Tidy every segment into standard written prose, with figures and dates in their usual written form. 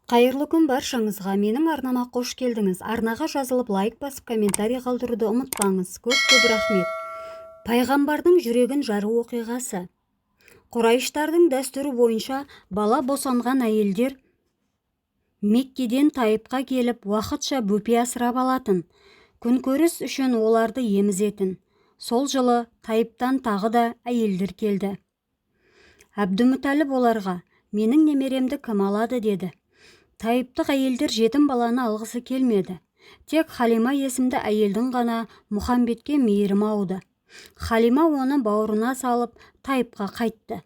Қайырлы күн баршаңызға, менің арнама қош келдіңіз. Арнаға жазылып лайк басып комментарий қалдыруды ұмытпаңыз. Көп рахмет. Пайғамбардың жүрегін жару оқиғасы. Құрайыштардың дәстүрі бойынша бала босанған әйелдер Меккеден Тайыпқа келіп уақытша бөпе асырап алатын. Күнкөріс үшін оларды емізетін. Сол жылы Тайыптан тағы да әйелдер келді. Әбдімүтәліп оларға: менің немеремді кім алады деді. Тайыптық әйелдер жетім баланы алғысы келмеді. Тек Халима есімді әйелдің ғана Мұхамбетке мейірім ауды. Халима оны бауырына салып Тайыпқа қайтты.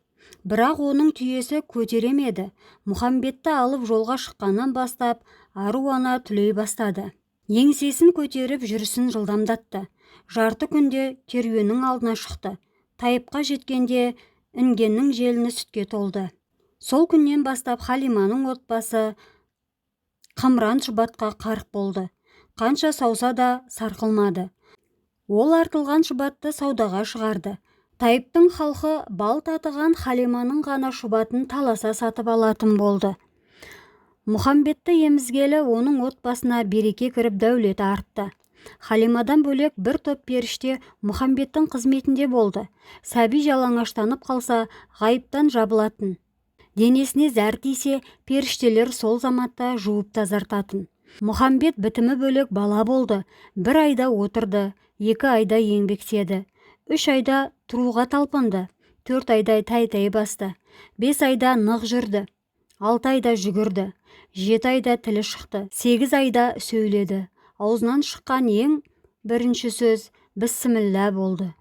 Бірақ оның түйесі көтеремеді. Мұхамбетті алып жолға шыққаннан бастап аруана түлей бастады. Еңсесін көтеріп жүрісін жылдамдатты. Жарты күнде керуеннің алдына шықты. Тайыпқа жеткенде інгеннің желіні сүтке толды. Сол күннен бастап Халиманың отбасы қымран шұбатқа қарық болды. Қанша сауса да сарқылмады. Ол артылған шұбатты саудаға шығарды. Тайыптың халқы бал татыған Халиманың ғана шұбатын таласа сатып алатын болды. Мұхамбетті емізгелі оның отбасына береке кіріп дәулеті артты. Халимадан бөлек бір топ періште Мұхамбеттің қызметінде болды. Сәби жалаңаштанып қалса ғайыптан жабылатын. Денесіне зәр тисе, періштелер сол заматта жуып тазартатын. Мұхамбет бітімі бөлек бала болды. 1 айда отырды, 2 айда еңбектеді, 3 айда тұруға талпынды, 4 айда тай басты, 5 айда нық жүрді, 6 айда жүгірді, 7 айда тілі шықты, 8 айда сөйледі. Аузынан шыққан ең бірінші сөз бісміллә болды.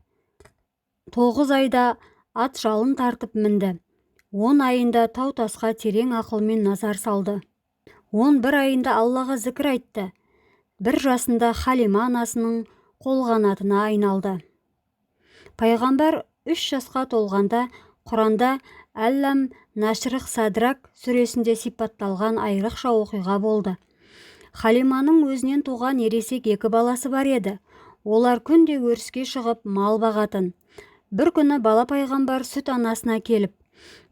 9 айда ат жалын тартып мінді. 10 айында тау-тасқа терең ақылмен назар салды. 11 айында Аллаға зікір айтты. 1 жасында Халима анасының қолғанатына айналды. Пайғамбар 3 жасқа толғанда Құранда Әлләм Нашрих Садрак сүресінде сипатталған айрықша оқиға болды. Халиманың өзінен туған ересек 2 баласы бар еді. Олар күнде өріске шығып мал бағатын. Bir күні бала пайғамбар сүт анасына келіп: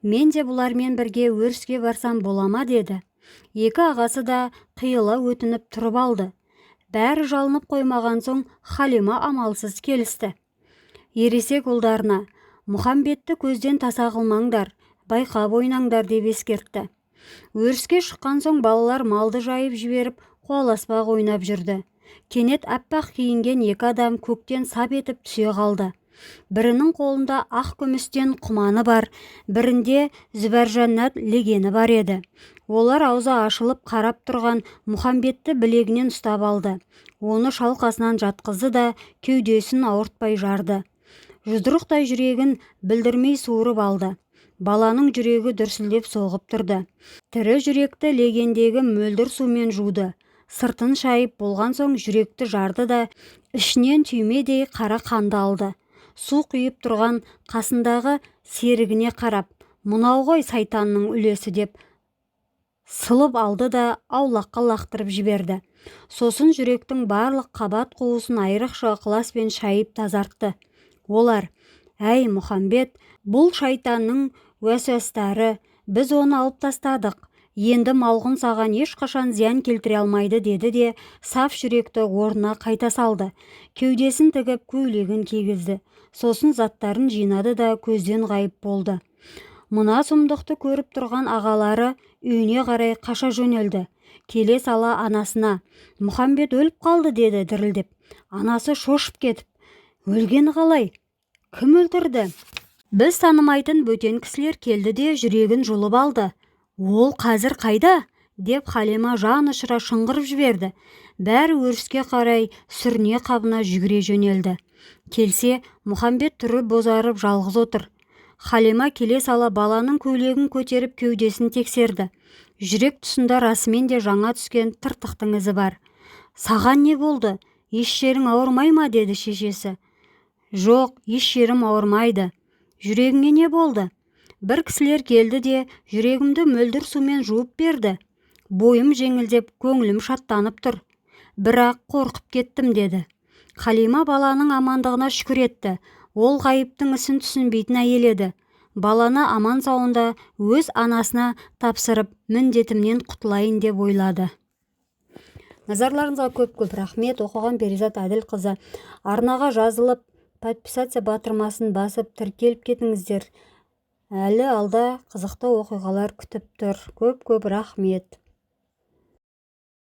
мен де бұлармен бірге өріске барсам болама деді. 2 ағасы да қиыла өтініп тұрып алды. Бәрі жалынып қоймаған соң Халима амалсыз келісті. Ересек ұлдарына: Мұхамбетті көзден таса қылмаңдар, байқап ойнаңдар деп ескертті. Өріске шыққан соң балалар малды жайып жіберіп қуаласпақ ойнап жүрді. Кенет аппақ киінген 2 адам көктен сап етіп түсе қалды. Бірінің қолында ақ күмістен құманы бар, бірінде зүбәржаннат легені бар еді. Олар аузы ашылып қарап тұрған Мұхамбетті білегінен ұстап алды. Оны шалқасынан жатқызды да кеудесін ауыртпай жарды. Жұдырықтай жүрегін білдірмей суырып алды. Баланың жүрегі дүрсілдеп соғып тұрды. Тірі жүректі легендегі мөлдір сумен жуды. Сыртын шайып болған соң жүректі жарды да ішінен түймедей қара қанды алды. Су құйып тұрған қасындағы серігіне қарап: мынау ғой сайтанның үлесі деп сылып алды да аулаққа лақтырып жіберді. Сосын жүректің барлық қабат қуысын айрықша ықыласпен шайып тазартты. Олар: әй Мұхамбет, бұл шайтанның уәсуәстары, біз оны алып тастадық. Енді малғын саған ешқашан зиян келтіре алмайды деді де саф жүректі орнына қайта салды. Кеудесін тігіп көйлегін кигізді. Сосын заттарын жинады да көзден ғайып болды. Мына сұмдықты көріп тұрған ағалары үйіне қарай қаша жөнелді. Келе сала анасына: Мұхамбет өліп қалды деді дірілдеп. Анасы шошып кетіп: өлгені қалай? Кім өлтірді? Біз танымайтын бөтен кісілер келді де жүрегін жұлып алды. Ол қазір қайда? Деп Халима жан ұшыра шыңғырып жіберді. Бәрі өріске қарай сүріне қабына жүгіре жөнелді. Келсе, Мұхамбет түрі бозарып жалғыз отыр. Халима келе сала баланың көйлегін көтеріп кеудесін тексерді. Жүрек тұсында расымен де жаңа түскен тыртықтың ізі бар. Саған не болды? Еш жерің ауырмай ма? Деді шешесі. Жоқ, еш жерім ауырмайды. Жүрегіңе не болды? Bir кісілер келді де жүрегімді мөлдір сумен жуып берді. Бойым жеңілдеп, көңілім шаттанып тұр. Бірақ қорқып кеттім деді. Халима баланың амандығына шүкір етті. Ол ғайыптың ісін түсінбейтін әйел еді. баланы аман сауында өз анасына тапсырып міндетімнен құтылайын деп ойлады. Назарларыңызға көп рахмет. Оқыған Перизат Әділқызы. Арнаға жазылып, подписация батырмасын басып тіркеліп кетіңіздер. Әлі алда қызықты оқиғалар күтіп тұр. Көп рахмет.